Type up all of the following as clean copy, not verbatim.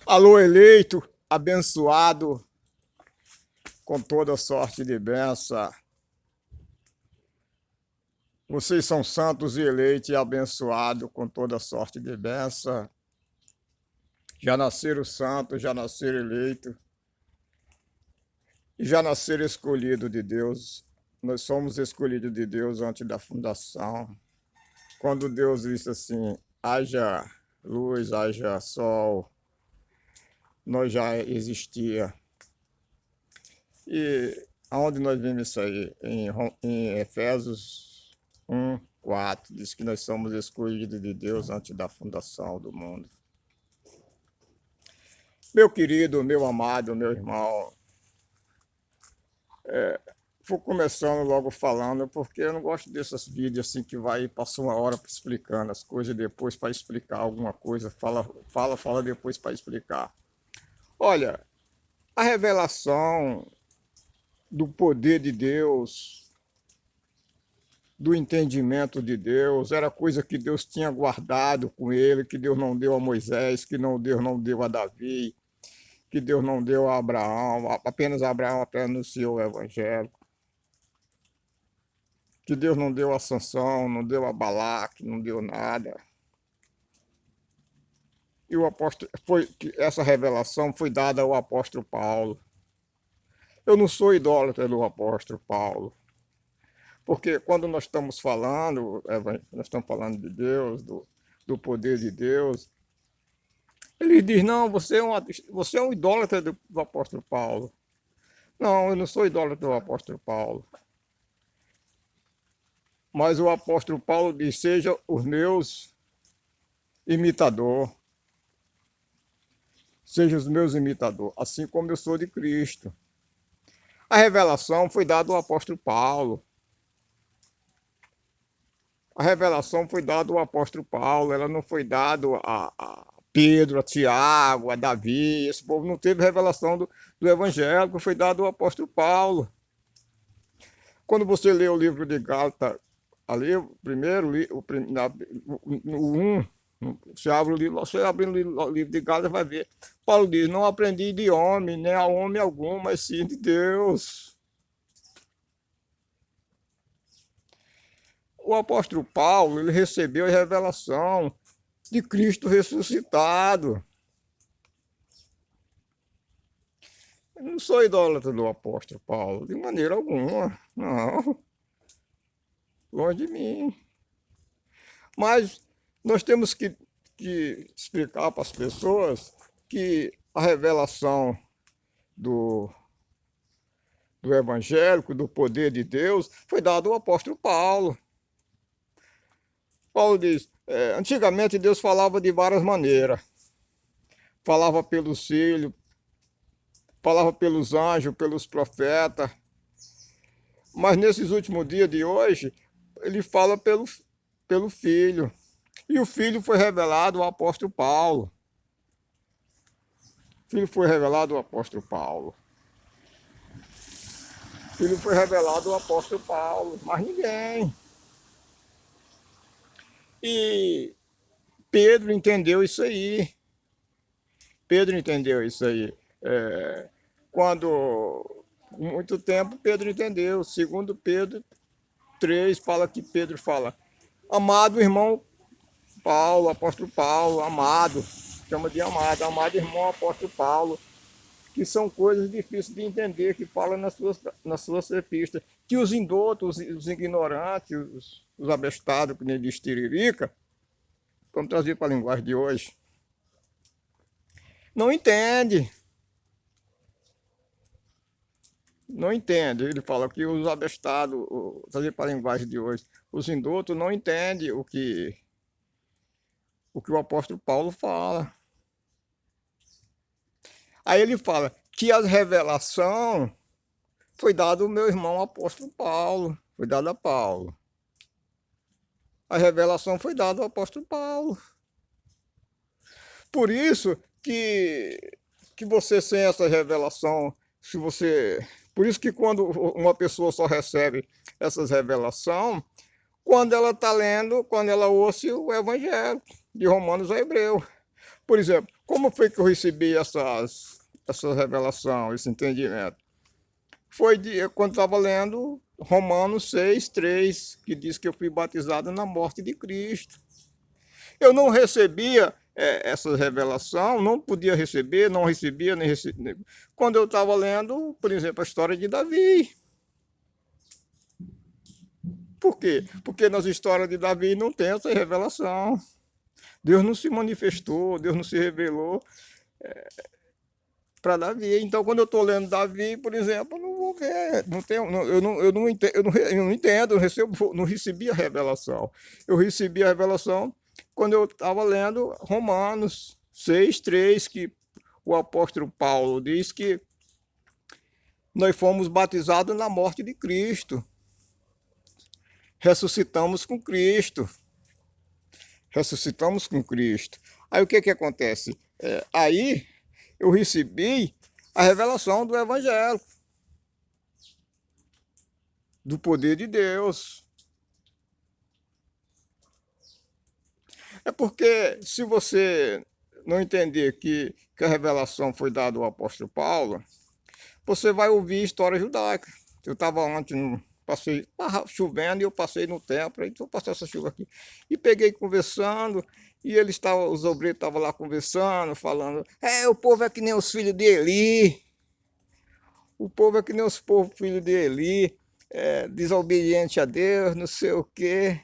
Alô, eleito, abençoado com toda sorte de bênção. Vocês são santos e eleitos e abençoados com toda sorte de bênção. Já nasceram santos, já nasceram eleitos e já nasceram escolhidos de Deus. Nós somos escolhidos de Deus antes da fundação. Quando Deus disse assim, haja luz, haja sol, nós já existia. E aonde nós vimos isso aí? Em Efésios 1:4, diz que nós somos escolhidos de Deus antes da fundação do mundo. Meu querido, meu amado, meu irmão, vou começando logo falando, porque eu não gosto desses vídeos assim que vai e passa uma hora explicando as coisas e depois para explicar alguma coisa, fala depois para explicar. Olha, a revelação do poder de Deus, do entendimento de Deus, era coisa que Deus tinha guardado com ele, que Deus não deu a Moisés, que Deus não deu a Davi, que Deus não deu a Abraão, apenas Abraão anunciou o Evangelho, que Deus não deu a Sansão, não deu a Balaque, não deu nada. E o apóstolo, essa revelação foi dada ao apóstolo Paulo. Eu não sou idólatra do apóstolo Paulo, porque quando nós estamos falando de Deus, do poder de Deus, ele diz, não, você é um idólatra do apóstolo Paulo. Não, eu não sou idólatra do apóstolo Paulo. Mas o apóstolo Paulo diz, seja os meus imitador. Seja os meus imitador, assim como eu sou de Cristo. A revelação foi dada ao apóstolo Paulo. A revelação foi dada ao apóstolo Paulo, ela não foi dada a Pedro, a Tiago, a Davi. Esse povo não teve revelação do Evangelho, foi dado ao apóstolo Paulo. Quando você lê o livro de Gálatas, ali, o primeiro, no 1, você abre o livro de Gálatas, vai ver. Paulo diz, não aprendi de homem, nem a homem algum, mas sim de Deus. O apóstolo Paulo, ele recebeu a revelação de Cristo ressuscitado. Eu não sou idólatra do apóstolo Paulo, de maneira alguma, não, longe de mim. Mas nós temos que explicar para as pessoas que a revelação do evangélico, do poder de Deus, foi dado ao apóstolo Paulo. Paulo diz, antigamente Deus falava de várias maneiras. Falava pelos filhos, falava pelos anjos, pelos profetas. Mas nesses últimos dias de hoje, ele fala pelo Filho. E o Filho foi revelado ao apóstolo Paulo. O Filho foi revelado ao apóstolo Paulo. O Filho foi revelado ao apóstolo Paulo, mas ninguém. E Pedro entendeu isso aí. Pedro entendeu isso aí. Quando, muito tempo, Pedro entendeu. Segundo Pedro 3, fala que Pedro fala, amado irmão Paulo, apóstolo Paulo, amado, chama de amado, amado irmão apóstolo Paulo, que são coisas difíceis de entender, que fala nas suas epistas, que os indotos, os ignorantes, os abestados, que nem diz Tiririca, vamos trazer para a linguagem de hoje, não entende. Não entende. Ele fala que os abestados, trazer para a linguagem de hoje, os indotos não entendem o que o apóstolo Paulo fala. Aí ele fala que a revelação foi dada ao meu irmão apóstolo Paulo, foi dada a Paulo. A revelação foi dada ao apóstolo Paulo. Por isso que você sem essa revelação, se você... Por isso que quando uma pessoa só recebe essas revelações, quando ela está lendo, quando ela ouve o Evangelho, de Romanos a Hebreu. Por exemplo, como foi que eu recebi essa revelação, esse entendimento? Foi quando estava lendo Romanos 6:3, que diz que eu fui batizado na morte de Cristo. Eu não recebia essa revelação, não podia receber, não recebia, nem recebia. Quando eu estava lendo, por exemplo, a história de Davi. Por quê? Porque nas histórias de Davi não tem essa revelação. Deus não se manifestou, Deus não se revelou para Davi. Então, quando eu estou lendo Davi, por exemplo, eu não vou ver, não tenho, eu não entendo, não recebi a revelação. Eu recebi a revelação quando eu estava lendo Romanos 6:3, que o apóstolo Paulo diz que nós fomos batizados na morte de Cristo. Ressuscitamos com Cristo. Ressuscitamos com Cristo. Aí o que acontece? Aí eu recebi a revelação do Evangelho, do poder de Deus. É porque se você não entender que a revelação foi dada ao apóstolo Paulo, você vai ouvir história judaica. Eu estava ontem, estava chovendo e eu passei no templo, aí eu passei essa chuva aqui. E peguei conversando, e os obreiros estavam lá conversando, falando, o povo é que nem os filhos de Eli. O povo é que nem os filhos de Eli, desobediente a Deus, não sei o quê.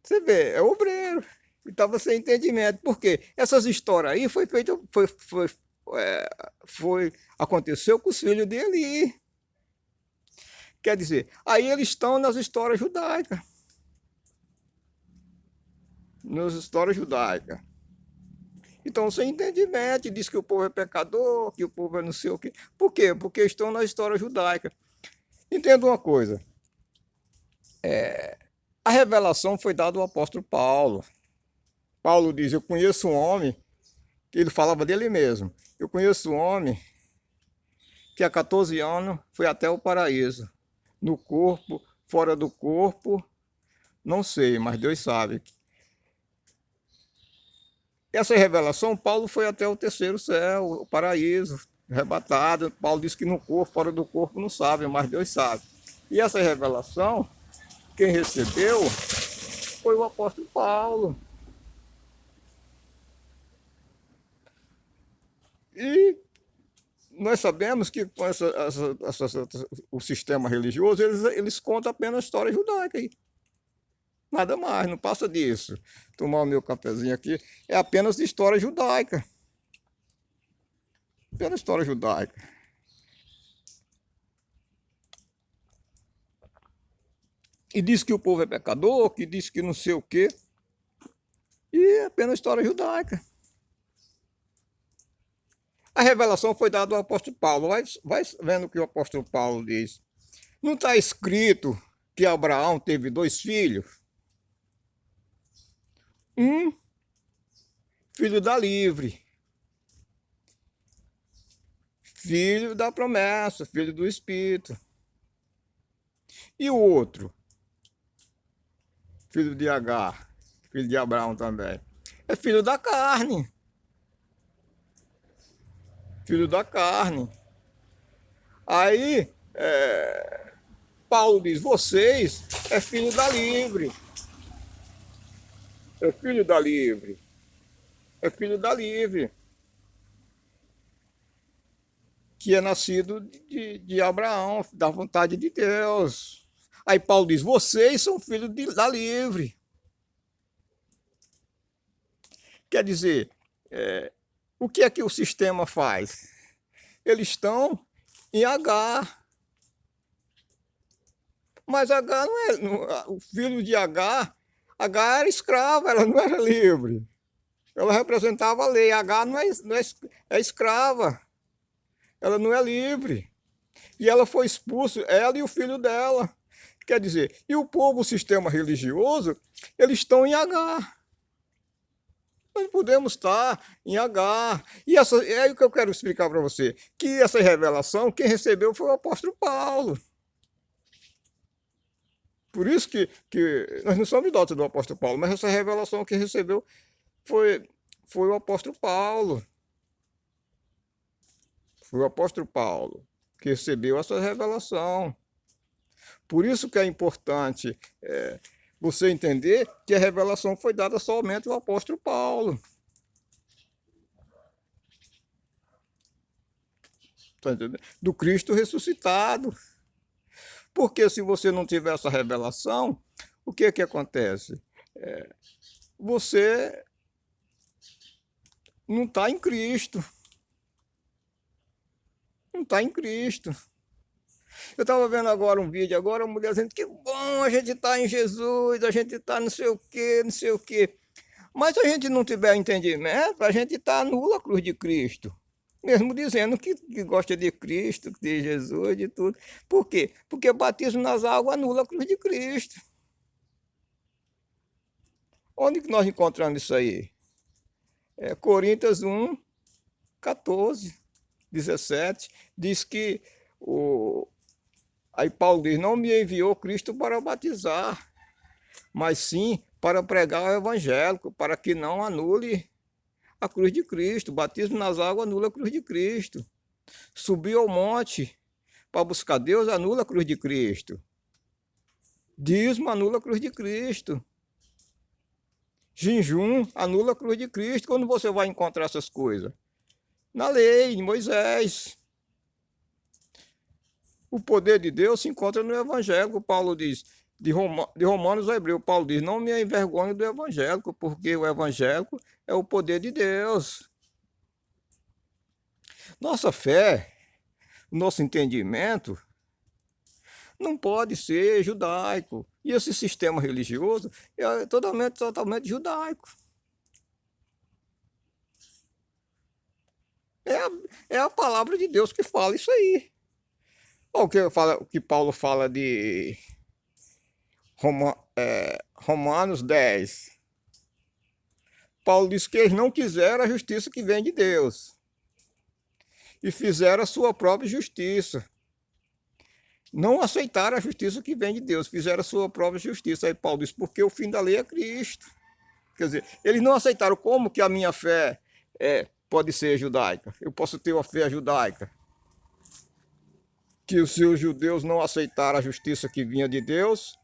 Você vê, é obreiro. E estava sem entendimento. Por quê? Essas histórias aí aconteceu com os filhos de Eli. Quer dizer, aí eles estão nas histórias judaicas. Nas histórias judaicas. Então, sem entendimento, diz que o povo é pecador, que o povo é não sei o quê. Por quê? Porque estão na história judaica. Entenda uma coisa. A revelação foi dada ao apóstolo Paulo. Paulo diz, eu conheço um homem, que ele falava dele mesmo. Eu conheço um homem que há 14 anos foi até o paraíso. No corpo, fora do corpo, não sei, mas Deus sabe. Essa revelação, Paulo foi até o terceiro céu, o paraíso, arrebatado. Paulo disse que no corpo, fora do corpo, não sabe, mas Deus sabe. E essa revelação, quem recebeu foi o apóstolo Paulo. E nós sabemos que com o sistema religioso, eles contam apenas a história judaica aí. Nada mais, não passa disso. Tomar o meu cafezinho aqui, é apenas de história judaica. Apenas história judaica. E diz que o povo é pecador, que diz que não sei o quê. E é apenas história judaica. A revelação foi dada ao apóstolo Paulo. Vai vendo o que o apóstolo Paulo diz. Não está escrito que Abraão teve 2 filhos? Um filho da livre, filho da promessa, filho do Espírito. E o outro, filho de Agar, filho de Abraão também, é filho da carne. Filho da carne. Aí, Paulo diz, vocês é filho da livre. É filho da livre. É filho da livre. Que é nascido de Abraão, da vontade de Deus. Aí Paulo diz, vocês são filhos da livre. Quer dizer, o que é que o sistema faz? Eles estão em Agar. Mas Agar o filho de Agar era escrava, ela não era livre. Ela representava a lei. Agar não é escrava. Ela não é livre. E ela foi expulsa, ela e o filho dela. Quer dizer, e o povo, o sistema religioso, eles estão em Agar. Nós podemos estar em Agar. E é o que eu quero explicar para você. Que essa revelação, quem recebeu foi o apóstolo Paulo. Por isso que nós não somos idólatras do apóstolo Paulo, mas essa revelação que recebeu foi, foi o apóstolo Paulo. Foi o apóstolo Paulo que recebeu essa revelação. Por isso que é importante você entender que a revelação foi dada somente ao apóstolo Paulo. Tá entendendo? Do Cristo ressuscitado. Porque se você não tiver essa revelação, o que que acontece? Você não está em Cristo. Não está em Cristo. Eu estava vendo agora um vídeo, agora uma mulher dizendo que bom, a gente está em Jesus, a gente está não sei o quê, não sei o quê. Mas se a gente não tiver entendimento, a gente está nula a cruz de Cristo. Mesmo dizendo que gosta de Cristo, de Jesus, de tudo. Por quê? Porque o batismo nas águas anula a cruz de Cristo. Onde que nós encontramos isso aí? Coríntios 1, 14, 17. Diz que aí Paulo diz, não me enviou Cristo para batizar, mas sim para pregar o evangelho, para que não anule a cruz de Cristo. O batismo nas águas anula a cruz de Cristo. Subir ao monte para buscar Deus anula a cruz de Cristo. Dízimo anula a cruz de Cristo. Jejum anula a cruz de Cristo. Quando você vai encontrar essas coisas? Na lei de Moisés. O poder de Deus se encontra no evangélico. Paulo diz, de Romanos a Hebreu, Paulo diz, não me envergonhe do evangélico, porque o evangélico é o poder de Deus. Nossa fé, o nosso entendimento, não pode ser judaico. E esse sistema religioso é totalmente judaico. É a palavra de Deus que fala isso aí. Olha o que Paulo fala de Romanos 10. Paulo diz que eles não quiseram a justiça que vem de Deus e fizeram a sua própria justiça. Não aceitaram a justiça que vem de Deus, fizeram a sua própria justiça. Aí Paulo diz, porque o fim da lei é Cristo. Quer dizer, eles não aceitaram como que a minha fé pode ser judaica. Eu posso ter uma fé judaica. Que se os judeus não aceitaram a justiça que vinha de Deus,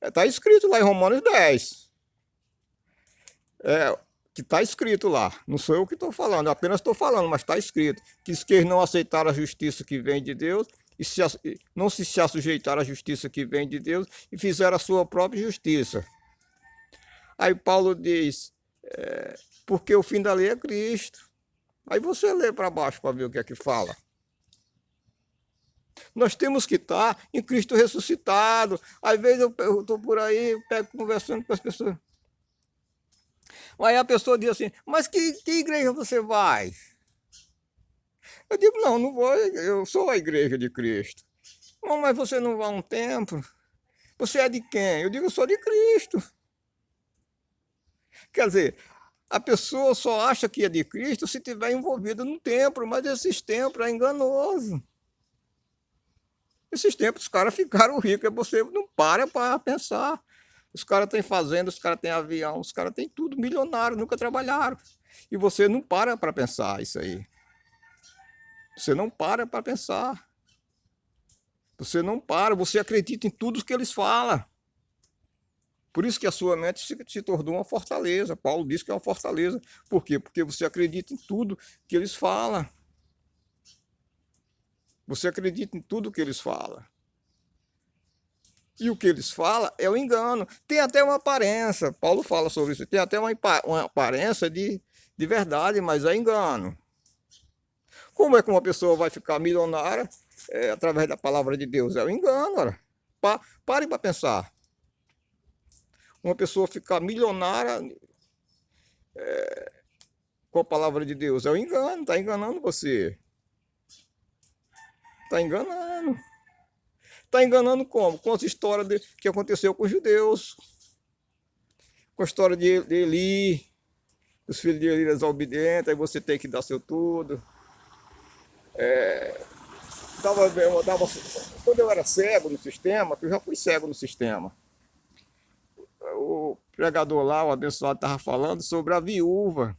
está escrito lá em Romanos 10. Que está escrito lá. Não sou eu que estou falando, eu apenas estou falando, mas está escrito. Que eles não aceitaram a justiça que vem de Deus, e não se sujeitaram à justiça que vem de Deus, e fizeram a sua própria justiça. Aí Paulo diz, porque o fim da lei é Cristo. Aí você lê para baixo para ver o que é que fala. Nós temos que estar em Cristo ressuscitado. Às vezes eu estou por aí, pego conversando com as pessoas. Aí a pessoa diz assim, mas que igreja você vai? Eu digo, não vou, eu sou a igreja de Cristo. Não, mas você não vai a um templo? Você é de quem? Eu digo, eu sou de Cristo. Quer dizer, a pessoa só acha que é de Cristo se estiver envolvida num templo, mas esses templos é enganoso. Esses tempos os caras ficaram ricos, você não para pensar. Os caras têm fazenda, os caras têm avião, os caras têm tudo, milionários, nunca trabalharam. E você não para pensar isso aí. Você não para pensar. Você não para, você acredita em tudo que eles falam. Por isso que a sua mente se tornou uma fortaleza. Paulo diz que é uma fortaleza. Por quê? Porque você acredita em tudo que eles falam. Você acredita em tudo que eles falam. E o que eles falam é o engano. Tem até uma aparência, Paulo fala sobre isso, tem até uma aparência de verdade, mas é engano. Como é que uma pessoa vai ficar milionária através da palavra de Deus? É o engano, ora. Pare para pensar. Uma pessoa ficar milionária com a palavra de Deus é o engano, está enganando você. Está enganando. Está enganando como? Com as histórias que aconteceu com os judeus. Com a história de Eli, os filhos de Eli desobedientes, aí você tem que dar seu tudo. Quando eu era cego no sistema, que eu já fui cego no sistema. pregador lá, o abençoado, estava falando sobre a viúva.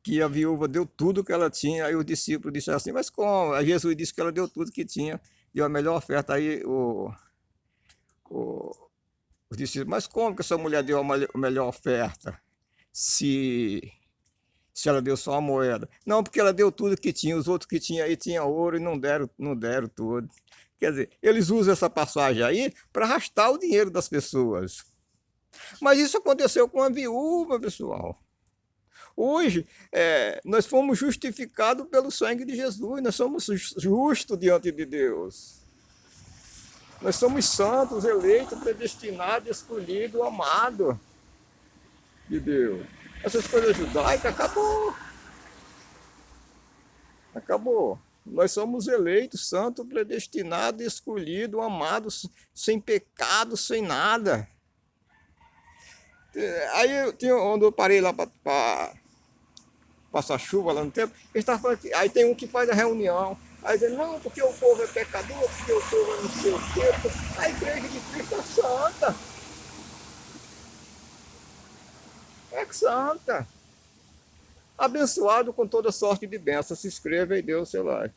Que a viúva deu tudo que ela tinha. Aí os discípulos disseram assim, mas como? Aí Jesus disse que ela deu tudo que tinha. Deu a melhor oferta. Aí o, os discípulos, mas como que essa mulher deu a melhor oferta? Se se ela deu só uma moeda. Não, porque ela deu tudo que tinha, os outros que tinha aí tinham ouro e não deram tudo. Quer dizer, eles usam essa passagem aí para arrastar o dinheiro das pessoas. Mas isso aconteceu com a viúva, pessoal. Hoje, nós fomos justificados pelo sangue de Jesus, nós somos justos diante de Deus. Nós somos santos, eleitos, predestinados, escolhidos, amados de Deus. Essas coisas judaicas acabou. Acabou. Nós somos eleitos, santos, predestinados, escolhidos, amados, sem pecado, sem nada. Aí onde eu parei lá para passar chuva lá no tempo, eles estavam falando que, aí tem um que faz a reunião. Aí dizendo, não, porque o povo é pecador, porque o povo é não sei o quê. A igreja de Cristo é santa. É santa. Abençoado com toda sorte de bênção. Se inscreva e dê o seu like.